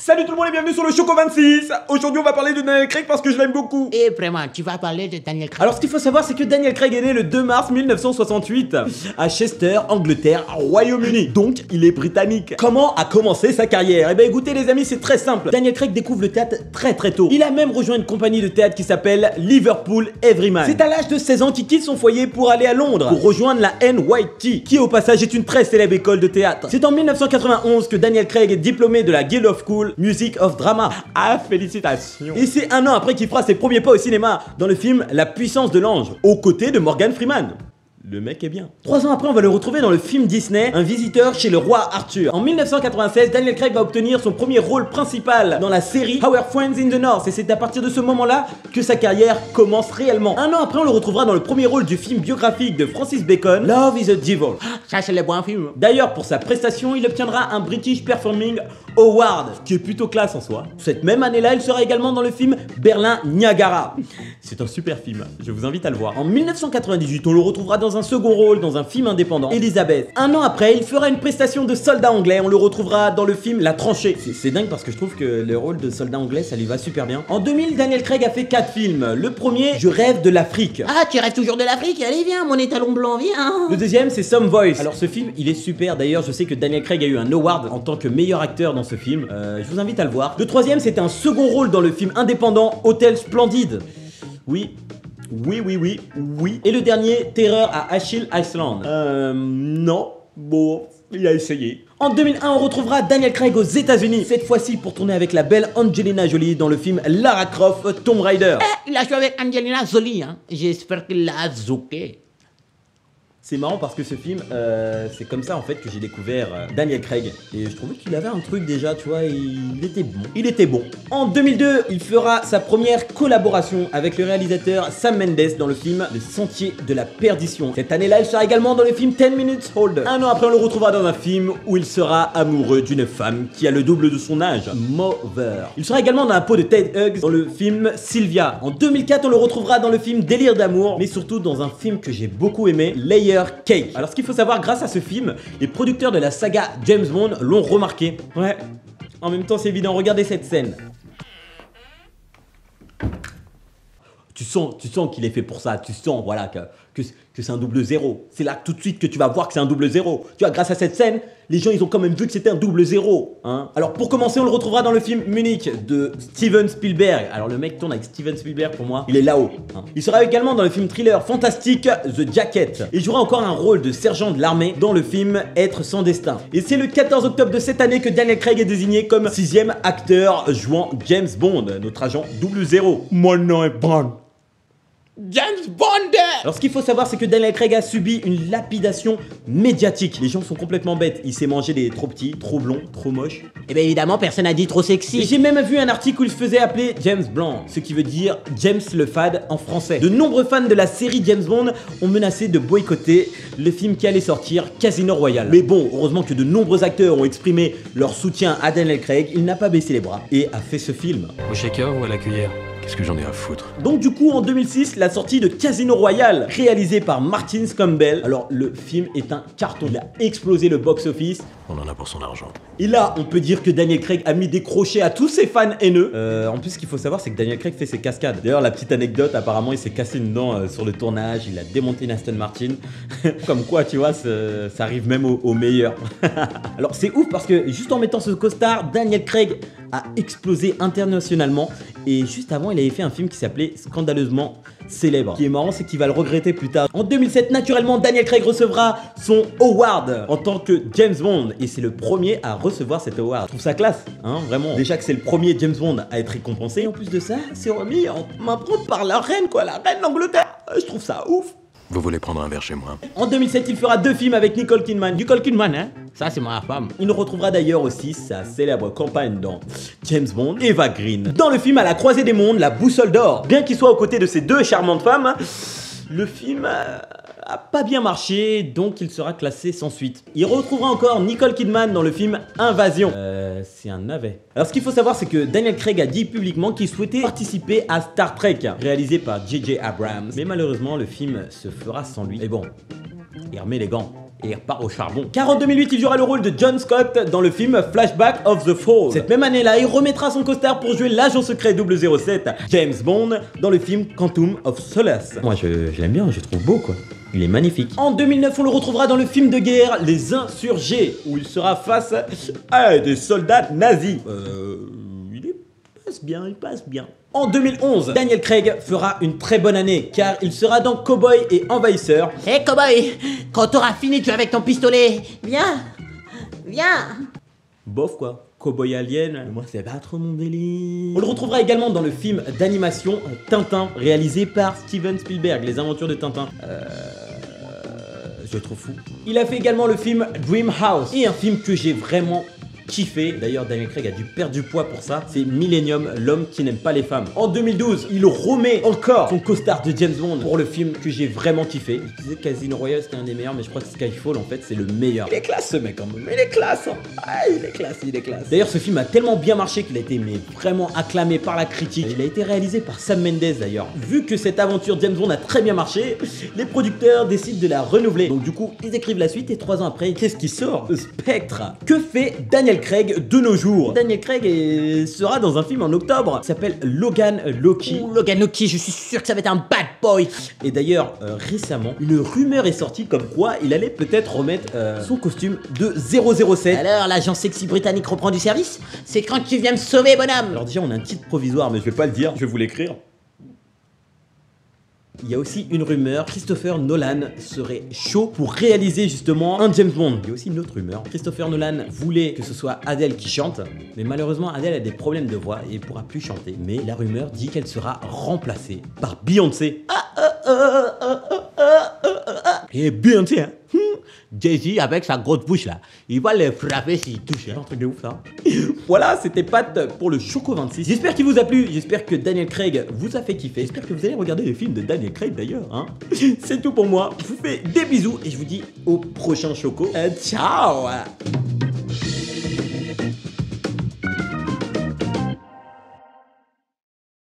Salut tout le monde et bienvenue sur le Choco 26. Aujourd'hui on va parler de Daniel Craig parce que je l'aime beaucoup. Et vraiment, tu vas parler de Daniel Craig. Alors ce qu'il faut savoir c'est que Daniel Craig est né le 2 mars 1968 à Chester, Angleterre, Royaume-Uni. Donc il est britannique. Comment a commencé sa carrière? Eh ben écoutez les amis, c'est très simple. Daniel Craig découvre le théâtre très tôt. Il a même rejoint une compagnie de théâtre qui s'appelle Liverpool Everyman. C'est à l'âge de 16 ans qu'il quitte son foyer pour aller à Londres pour rejoindre la NYT, qui au passage est une très célèbre école de théâtre. C'est en 1991 que Daniel Craig est diplômé de la Guild of School Music of Drama. Ah, félicitations. Et c'est un an après qu'il fera ses premiers pas au cinéma dans le film La puissance de l'ange, aux côtés de Morgan Freeman. Le mec est bien. 3 ans après, on va le retrouver dans le film Disney, Un visiteur chez le roi Arthur. En 1996, Daniel Craig va obtenir son premier rôle principal dans la série Our Friends in the North. Et c'est à partir de ce moment-là que sa carrière commence réellement. Un an après, on le retrouvera dans le premier rôle du film biographique de Francis Bacon, Love is a Devil. Ça, c'est le bon film. D'ailleurs, pour sa prestation, il obtiendra un British Performing Award, qui est plutôt classe en soi. Cette même année-là, il sera également dans le film Berlin Niagara. C'est un super film, je vous invite à le voir. En 1998, on le retrouvera dans un second rôle dans un film indépendant, Elizabeth. Un an après, il fera une prestation de soldat anglais. On le retrouvera dans le film La Tranchée. C'est dingue parce que je trouve que le rôle de soldat anglais, ça lui va super bien. En 2000, Daniel Craig a fait 4 films. Le premier, Je rêve de l'Afrique. Ah, tu rêves toujours de l'Afrique? Allez, viens, mon étalon blanc, viens. Le deuxième, c'est Some Voice. Alors ce film, il est super. D'ailleurs, je sais que Daniel Craig a eu un award en tant que meilleur acteur dans ce film. Je vous invite à le voir. Le troisième, c'était un second rôle dans le film indépendant Hôtel Splendide. Oui. Et le dernier, Terreur à Achille Island. Non. Bon, il a essayé. En 2001, on retrouvera Daniel Craig aux États-Unis. Cette fois-ci pour tourner avec la belle Angelina Jolie dans le film Lara Croft Tomb Raider. Il a joué avec Angelina Jolie, hein. J'espère qu'il l'a zouké. C'est marrant parce que ce film, c'est comme ça en fait que j'ai découvert Daniel Craig. Et je trouvais qu'il avait un truc déjà, tu vois, il était bon. Il était bon. En 2002, il fera sa première collaboration avec le réalisateur Sam Mendes dans le film Le Sentier de la Perdition. Cette année-là, il sera également dans le film 10 Minutes Hold. Un an après, on le retrouvera dans un film où il sera amoureux d'une femme qui a le double de son âge, Mother. Il sera également dans la peau de Ted Hughes dans le film Sylvia. En 2004, on le retrouvera dans le film Délire d'amour, mais surtout dans un film que j'ai beaucoup aimé, Layer Cake. Alors ce qu'il faut savoir, grâce à ce film, les producteurs de la saga James Bond l'ont remarqué. Ouais, en même temps c'est évident, regardez cette scène. Tu sens qu'il est fait pour ça, tu sens voilà que c'est un double zéro. C'est là tout de suite que tu vas voir que c'est un double zéro. Tu vois, grâce à cette scène, les gens ils ont quand même vu que c'était un double zéro. Hein. Alors pour commencer, on le retrouvera dans le film Munich de Steven Spielberg. Alors le mec tourne avec Steven Spielberg, pour moi, il est là-haut. Hein. Il sera également dans le film thriller fantastique The Jacket. Et il jouera encore un rôle de sergent de l'armée dans le film Être sans destin. Et c'est le 14 octobre de cette année que Daniel Craig est désigné comme 6e acteur jouant James Bond, notre agent 00. Mon nom est Bond. James Bond. Alors ce qu'il faut savoir, c'est que Daniel Craig a subi une lapidation médiatique. Les gens sont complètement bêtes. Il s'est mangé des trop petits, trop blonds, trop moches. Et bien évidemment, personne n'a dit trop sexy. J'ai même vu un article où il se faisait appeler James Blanc, ce qui veut dire James le Fade en français. De nombreux fans de la série James Bond ont menacé de boycotter le film qui allait sortir, Casino Royale. Mais bon, heureusement que de nombreux acteurs ont exprimé leur soutien à Daniel Craig. Il n'a pas baissé les bras et a fait ce film. Au shaker ou à la cuillère? Qu'est-ce que j'en ai à foutre? Donc du coup en 2006, la sortie de Casino Royale, réalisé par Martin Campbell. Alors le film est un carton, il a explosé le box-office. On en a pour son argent. Et là, on peut dire que Daniel Craig a mis des crochets à tous ses fans haineux. En plus, ce qu'il faut savoir, c'est que Daniel Craig fait ses cascades. D'ailleurs, la petite anecdote, apparemment, il s'est cassé une dent sur le tournage. Il a démonté une Aston Martin. Comme quoi, tu vois, ça arrive même au meilleur. Alors, c'est ouf parce que juste en mettant ce costard, Daniel Craig a explosé internationalement. Et juste avant, il avait fait un film qui s'appelait Scandaleusement Célèbre. Ce qui est marrant, c'est qu'il va le regretter plus tard. En 2007, naturellement, Daniel Craig recevra son award en tant que James Bond. Et c'est le premier à recevoir cet award. Je trouve ça classe, hein, vraiment. Déjà que c'est le premier James Bond à être récompensé. Et en plus de ça, c'est remis en main propre par la reine, quoi, la reine d'Angleterre. Je trouve ça ouf. Vous voulez prendre un verre chez moi? En 2007, il fera 2 films avec Nicole Kidman. Nicole Kidman, hein? Ça, c'est ma femme. Il retrouvera d'ailleurs aussi sa célèbre compagne dans James Bond, Eva Green. Dans le film À la croisée des mondes, La boussole d'or. Bien qu'il soit aux côtés de ces 2 charmantes femmes, le film a pas bien marché, donc il sera classé sans suite. Il retrouvera encore Nicole Kidman dans le film Invasion. C'est un navet. Alors ce qu'il faut savoir, c'est que Daniel Craig a dit publiquement qu'il souhaitait participer à Star Trek, réalisé par J.J. Abrams. Mais malheureusement, le film se fera sans lui. Et bon, il remet les gants. et repart au charbon. Car en 2008, il jouera le rôle de John Scott dans le film Flashback of the Fall. Cette même année-là, il remettra son costard pour jouer l'agent secret 007 James Bond dans le film Quantum of Solace. Moi, je l'aime bien, je le trouve beau, quoi. Il est magnifique. En 2009, on le retrouvera dans le film de guerre Les Insurgés, où il sera face à des soldats nazis. Il passe bien. En 2011, Daniel Craig fera une très bonne année, car il sera dans Cowboy et Envahisseur. Hé cowboy, quand t'auras fini, tu es avec ton pistolet. Viens, viens. Bof quoi, Cowboy Alien, moi c'est pas trop mon délire. On le retrouvera également dans le film d'animation Tintin, réalisé par Steven Spielberg, Les Aventures de Tintin. Je le trouve fou. Il a fait également le film Dream House, et un film que j'ai vraiment kiffé. D'ailleurs, Daniel Craig a dû perdre du poids pour ça. C'est Millennium, l'homme qui n'aime pas les femmes. En 2012, il remet encore son costard de James Bond pour le film que j'ai vraiment kiffé. Je disais Casino Royale c'était un des meilleurs, mais je crois que Skyfall en fait c'est le meilleur. Il est classe ce mec quand même. Il est classe. Hein. Ah, il est classe. D'ailleurs, ce film a tellement bien marché qu'il a été vraiment acclamé par la critique. Il a été réalisé par Sam Mendes d'ailleurs. Vu que cette aventure James Bond a très bien marché, les producteurs décident de la renouveler. Donc du coup, ils écrivent la suite et 3 ans après, qu'est-ce qui sort? Spectre. Que fait Daniel Craig de nos jours? Daniel Craig sera dans un film en octobre qui s'appelle Logan Lucky. Logan Lucky, je suis sûr que ça va être un bad boy. Et d'ailleurs, récemment, une rumeur est sortie comme quoi il allait peut-être remettre son costume de 007. Alors, l'agent sexy britannique reprend du service? C'est quand tu viens me sauver, bonhomme. Alors déjà, on a un titre provisoire, mais je vais pas le dire, je vais vous l'écrire. Il y a aussi une rumeur, Christopher Nolan serait chaud pour réaliser justement un James Bond. Il y a aussi une autre rumeur, Christopher Nolan voulait que ce soit Adele qui chante, mais malheureusement Adele a des problèmes de voix et pourra plus chanter. Mais la rumeur dit qu'elle sera remplacée par Beyoncé. Et Beyoncé, hein, Jay-Z avec sa grosse bouche là, il va les frapper s'il touche. C'est un truc de ouf ça. Voilà, c'était Pat pour le Choco 26. J'espère qu'il vous a plu, j'espère que Daniel Craig vous a fait kiffer. J'espère que vous allez regarder les films de Daniel Craig d'ailleurs. Hein. C'est tout pour moi. Je vous fais des bisous et je vous dis au prochain Choco. Ciao.